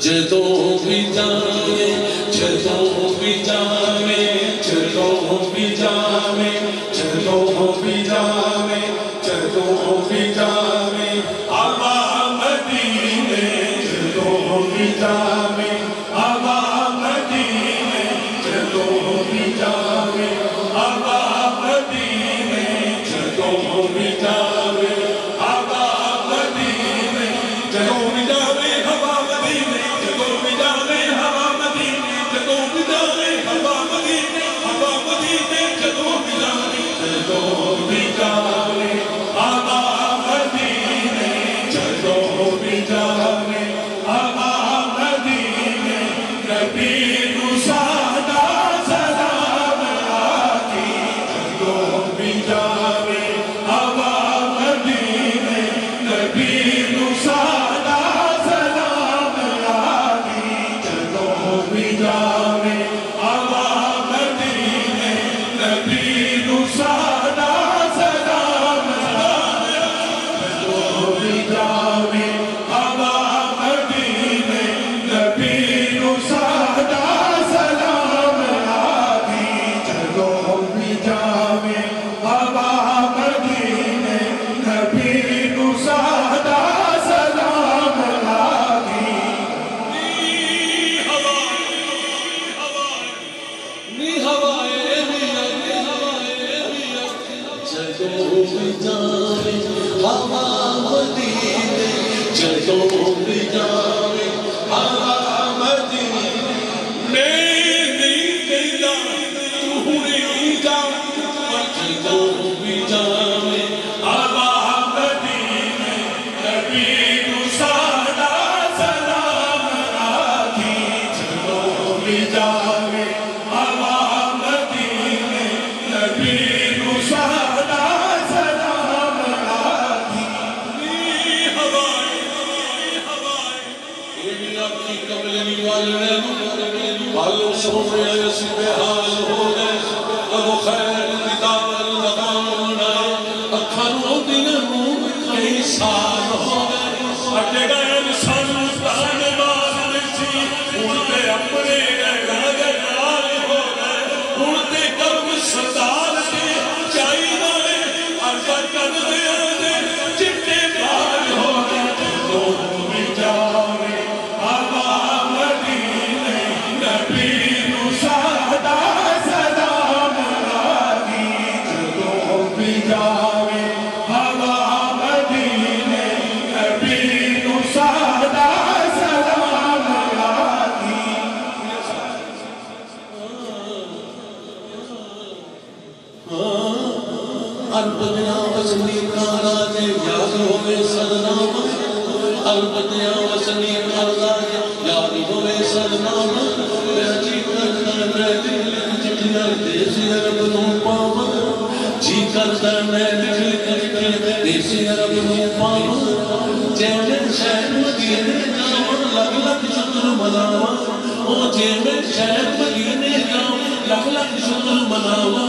جدوں بھی جاوے جدوں بھی جاوے جدوں بھی جاوے جدوں بھی جاوے جدوں بھی جاوے آبا مدینے جدوں بھی جاوے آبا مدینے جدوں بھی جاوے آبا مدینے جدوں بھی جاوے آبا مدینے جدوں بھی جاوے ہوا مدینے جدوں بھی جاوے ہوا مدینے جدوں بھی جاوے ہوا مدینے جدوں بھی جاوے آبا مدینے جدوں بھی جاوے آبا مدینے نبی نو سادہ سلام آتی جدوں بھی جاوے آبا مدینے نبی نو سادہ سلام آتی جدوں بھی جاوے آبا مدینے نبی نو سادہ سلام آتی جدوں بھی جاوے آبا مدینے نبی نو سادہ سلام آتی جدوں بھی جاوے آبا مدینے نبی نو سادہ سلام آتی نی ہوائے جدوں بھی جاوے آبا مدینے جدوں بھی جاوے آبا مدینے نہیں کہتا تو نہیں جا جدوں بھی جاوے آبا مدینے نبی نو سادہ سلام آتی جدوں بھی جاوے آبا مدینے نبی نو سادہ سلام آتی والوں سونے ایسی بحال ہو گئے اب خیر دیدار لگاؤں اکھانوں دنوں کئی سال ہو گئے اٹھے گئے انسان مستان باز نسی اڑتے اپنے گئے نال ہو گئے اڑتے کرم سردار کے چائی دارے عرضہ کر دیا دے چٹے بار ہو گئے جدوں بھی جاوے آبا مدینے نبی نو سادہ سلام آتی جدوں بھی جاوے آبا مدینے نبی نو سادہ سلام آتی عرب دیا وزنی کارا جے یاد ہوئے سرنام عرب دیا وزنی کارا جے یاد ہوئے سرنام بیجی کرتا میں دل جتنا دیسی عرب نو پاون جی کرتا میں دل دیسی عرب نو پاون جیمن شہر مدینے جاؤں لگ لگ شکر مناوا او جیمن شہر مدینے جاؤں لگ لگ شکر مناوا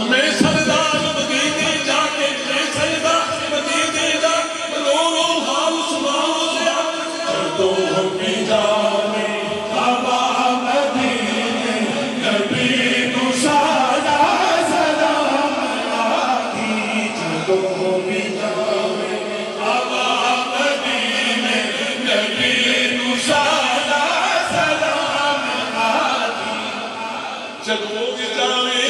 میں سردار مدینے جا کے میں سردار مدینے جا رو رو حال سناؤ جدوں بھی جاوے آبا مدینے نبی نو سادہ سلام آتی جدوں بھی جاوے آبا مدینے نبی نو سادہ سلام آتی جدوں بھی جاوے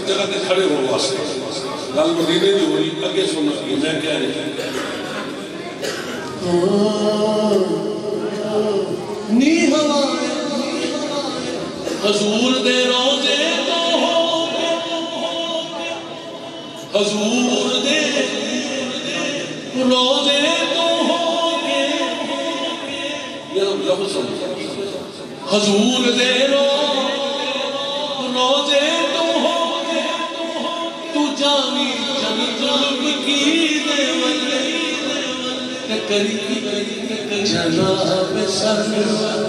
جگہ تے کھڑے ہو واسطے گل مدینے دی ہوئی اگے سننا کی میں کہہ رہی نی ہوائے حضور دے روزے تو ہو حضور دے روزے تو ہو یہ لفظ سمجھ حضور دے روزے تو ہو تو جامی ظلم کی دے والے کری جناب سرور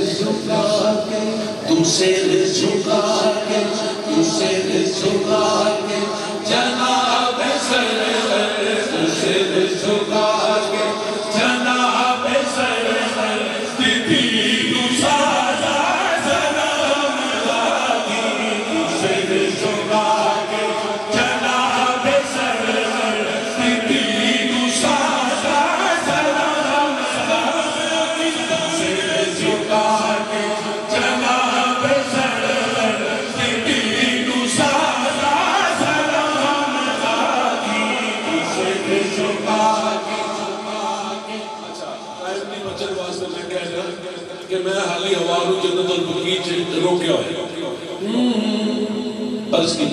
جھکا کے تم سے جھکا کے تم سے جھکا کے جناب سرور تم سے جھکا کے جناب سرور دیدی نسادا سلام لاگی تم سے جھکا کے جناب سرور دیدی نسادا سلام لاگی تم سے جھکا کے جناب سرور دیدی نسادا سلام لاگی تم سے جھکا کے کہ میں حالی حوالو جنت البقیع روکیا ہے عرض کی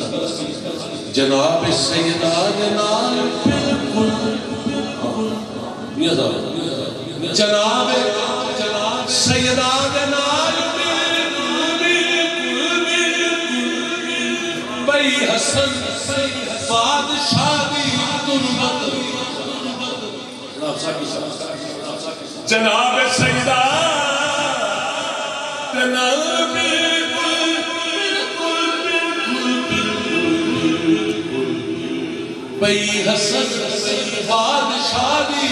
جناب سیدہ جناب بالکل جناب سیدہ جناب بھئی حسن بادشاہ دی تربت جناب سیدہ جناب بھئی حسن بادشاہ دی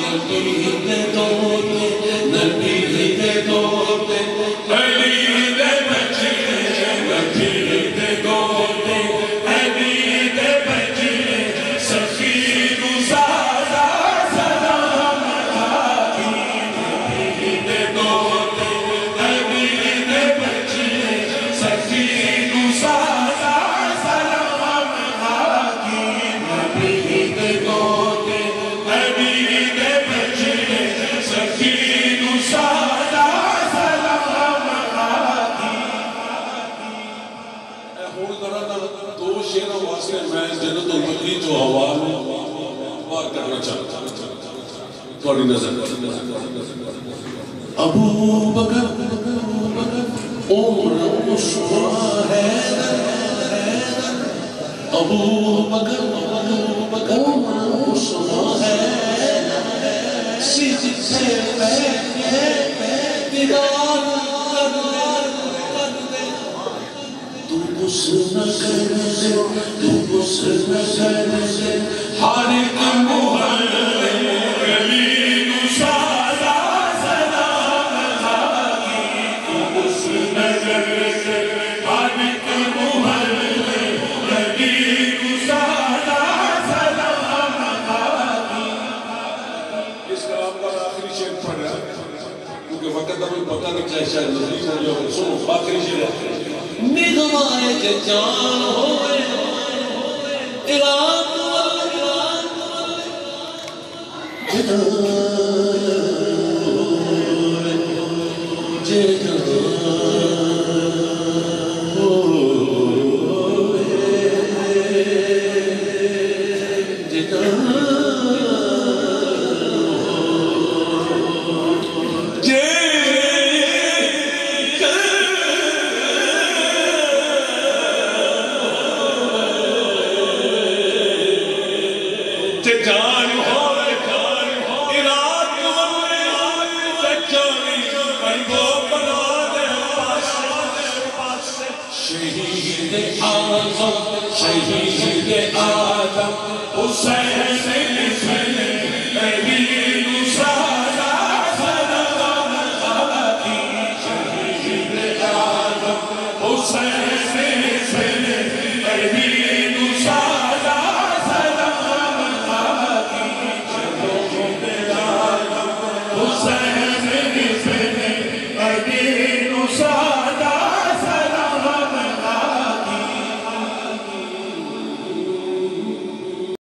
نبی دے دوتے نبی دے دوتے علی دے بچے نبی دے دوتے علی دے بچے سخی گزارا سلام لاگی نبی دے دوتے علی دے بچے سخی گزارا سلام لاگی نبی دے دوتے علی دے بچے سخی گزارا سلام لاگی اے ہون کرا تھا دو شیروں واسطے میں جنت البقیع جو حوال بار کرنا چاہتا تھوڑی نظر ابو بکر عمر عثمان حیدر ابو بکر عمر عثمان حیدر سجد سے دیدار کر دے تو غصہ کر دے تو غصہ کر دے ہر ایک محل علی نسادا سلام لاگی تو غصہ کر دے ہر ایک محل علی نسادا سلام لاگی اس کلام کا آخری شعر پڑھ رہا ہے کیونکہ وقت کا کوئی پتہ نہیں چاہے شاید نزدیک ہو جائے سنو آخری شعر ہے نگمائے کے جان ہوئے ایران شہید آدم حسین نبی نسادا سلام لاگی شہید آدم حسین نبی نسادا سلام لاگی شہید آدم حسین